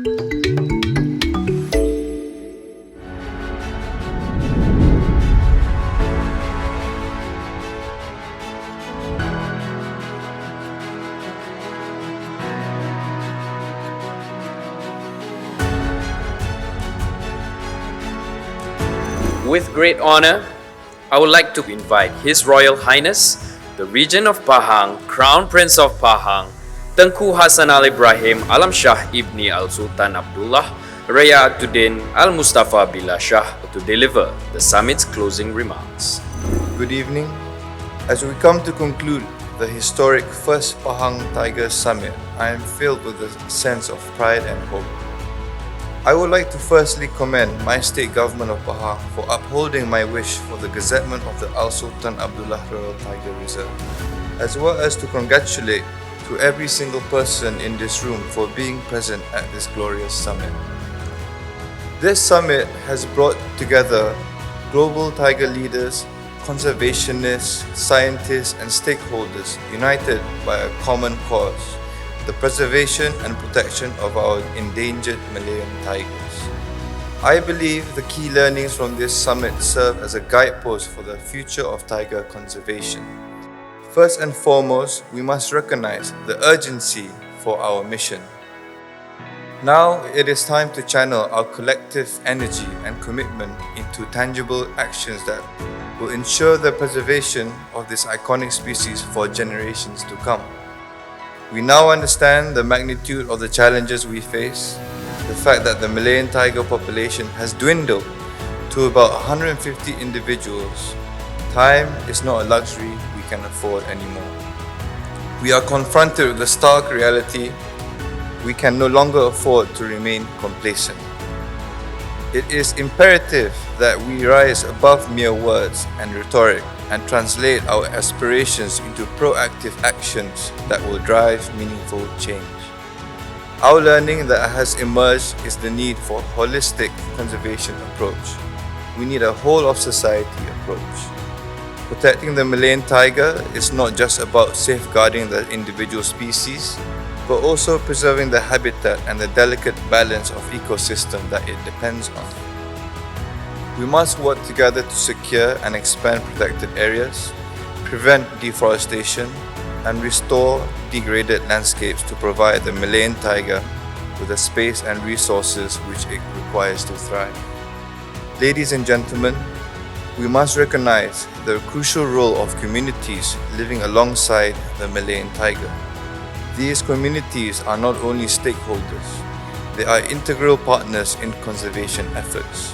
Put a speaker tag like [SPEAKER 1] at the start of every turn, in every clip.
[SPEAKER 1] With great honor, I would like to invite His Royal Highness, the Regent of Pahang, Crown Prince of Pahang, Tengku Hassanal Ibrahim, Shah Ibni Al-Sultan Abdullah, Ri'ayatuddin, Al-Mustafa Billah Shah to deliver the summit's closing remarks.
[SPEAKER 2] Good evening. As we come to conclude the historic first Pahang Tiger Summit, I am filled with a sense of pride and hope. I would like to firstly commend my state government of Pahang for upholding my wish for the gazettement of the Al-Sultan Abdullah Royal Tiger Reserve, as well as to congratulate to every single person in this room for being present at this glorious summit. This summit has brought together global tiger leaders, conservationists, scientists and stakeholders united by a common cause: the preservation and protection of our endangered Malayan tigers. I believe the key learnings from this summit serve as a guidepost for the future of tiger conservation. First and foremost, we must recognize the urgency for our mission. Now it is time to channel our collective energy and commitment into tangible actions that will ensure the preservation of this iconic species for generations to come. We now understand the magnitude of the challenges we face, the fact that the Malayan tiger population has dwindled to about 150 individuals. Time is not a luxury we can afford anymore. We are confronted with the stark reality we can no longer afford to remain complacent. It is imperative that we rise above mere words and rhetoric and translate our aspirations into proactive actions that will drive meaningful change. Our learning that has emerged is the need for a holistic conservation approach. We need a whole of society approach. Protecting the Malayan tiger is not just about safeguarding the individual species, but also preserving the habitat and the delicate balance of ecosystem that it depends on. We must work together to secure and expand protected areas, prevent deforestation, and restore degraded landscapes to provide the Malayan tiger with the space and resources which it requires to thrive. Ladies and gentlemen, we must recognize the crucial role of communities living alongside the Malayan tiger. These communities are not only stakeholders, they are integral partners in conservation efforts.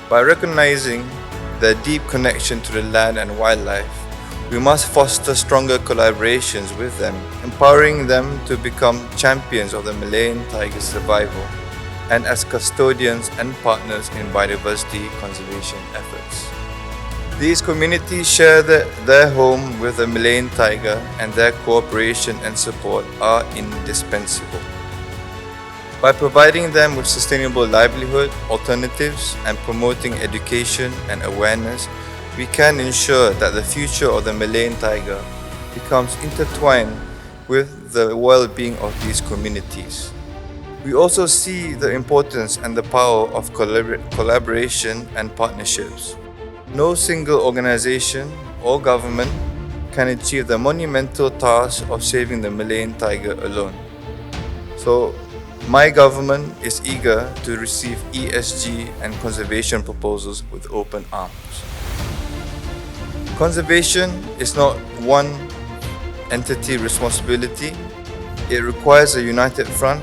[SPEAKER 2] By recognizing their deep connection to the land and wildlife, we must foster stronger collaborations with them, empowering them to become champions of the Malayan tiger survival and as custodians and partners in biodiversity conservation efforts. These communities share their home with the Malayan tiger, and their cooperation and support are indispensable. By providing them with sustainable livelihood alternatives and promoting education and awareness, we can ensure that the future of the Malayan tiger becomes intertwined with the well-being of these communities. We also see the importance and the power of collaboration and partnerships. No single organization or government can achieve the monumental task of saving the Malayan tiger alone. So, my government is eager to receive ESG and conservation proposals with open arms. Conservation is not one entity responsibility. It requires a united front.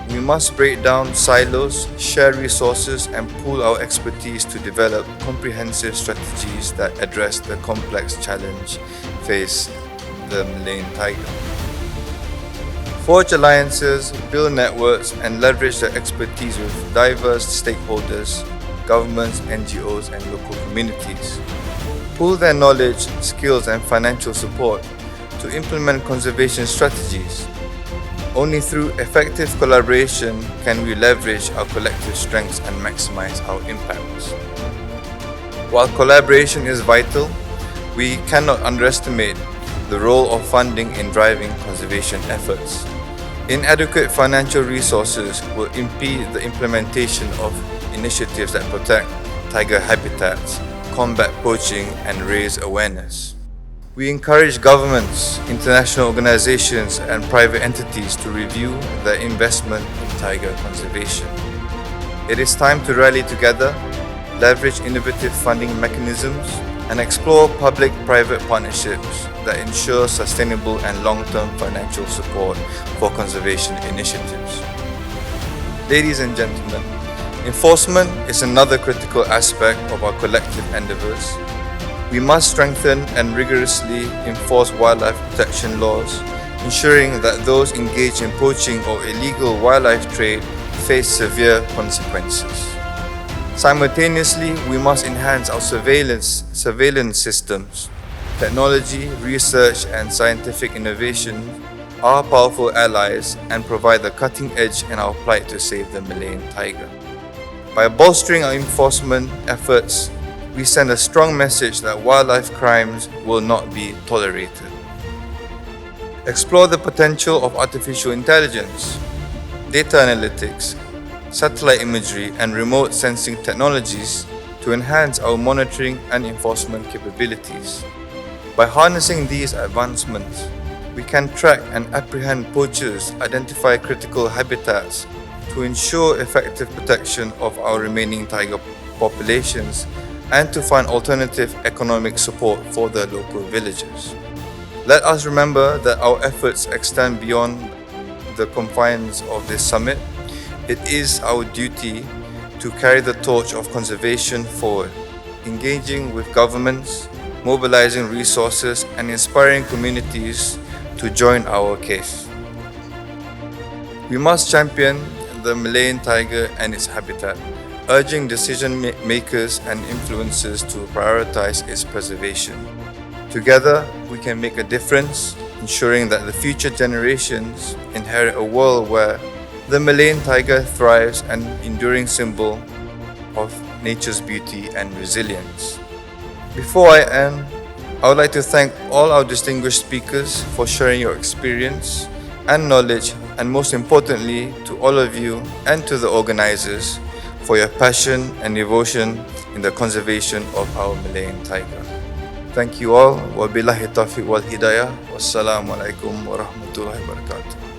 [SPEAKER 2] We must break down silos, share resources, and pool our expertise to develop comprehensive strategies that address the complex challenge faced the Malayan tiger. Forge alliances, build networks, and leverage their expertise with diverse stakeholders, governments, NGOs, and local communities. Pool their knowledge, skills, and financial support to implement conservation strategies. Only through effective collaboration can we leverage our collective strengths and maximize our impacts. While collaboration is vital, we cannot underestimate the role of funding in driving conservation efforts. Inadequate financial resources will impede the implementation of initiatives that protect tiger habitats, combat poaching, and raise awareness. We encourage governments, international organizations, and private entities to review their investment in tiger conservation. It is time to rally together, leverage innovative funding mechanisms, and explore public-private partnerships that ensure sustainable and long-term financial support for conservation initiatives. Ladies and gentlemen, enforcement is another critical aspect of our collective endeavours. We must strengthen and rigorously enforce wildlife protection laws, ensuring that those engaged in poaching or illegal wildlife trade face severe consequences. Simultaneously, we must enhance our surveillance systems. Technology, research, and scientific innovation are powerful allies and provide the cutting edge in our plight to save the Malayan tiger. By bolstering our enforcement efforts, we send a strong message that wildlife crimes will not be tolerated. Explore the potential of artificial intelligence, data analytics, satellite imagery, and remote sensing technologies to enhance our monitoring and enforcement capabilities. By harnessing these advancements, we can track and apprehend poachers, identify critical habitats to ensure effective protection of our remaining tiger populations, and to find alternative economic support for the local villagers. Let us remember that our efforts extend beyond the confines of this summit. It is our duty to carry the torch of conservation forward, engaging with governments, mobilizing resources, and inspiring communities to join our case. We must champion the Malayan tiger and its habitat, urging decision makers and influencers to prioritize its preservation. Together, we can make a difference, ensuring that the future generations inherit a world where the Malayan tiger thrives, an enduring symbol of nature's beauty and resilience. Before I end, I would like to thank all our distinguished speakers for sharing your experience and knowledge, and most importantly, to all of you and to the organizers for your passion and devotion in the conservation of our Malayan tiger. Thank you all. Wabillahi taufiq wal hidayah. Wassalamualaikum warahmatullahi wabarakatuh.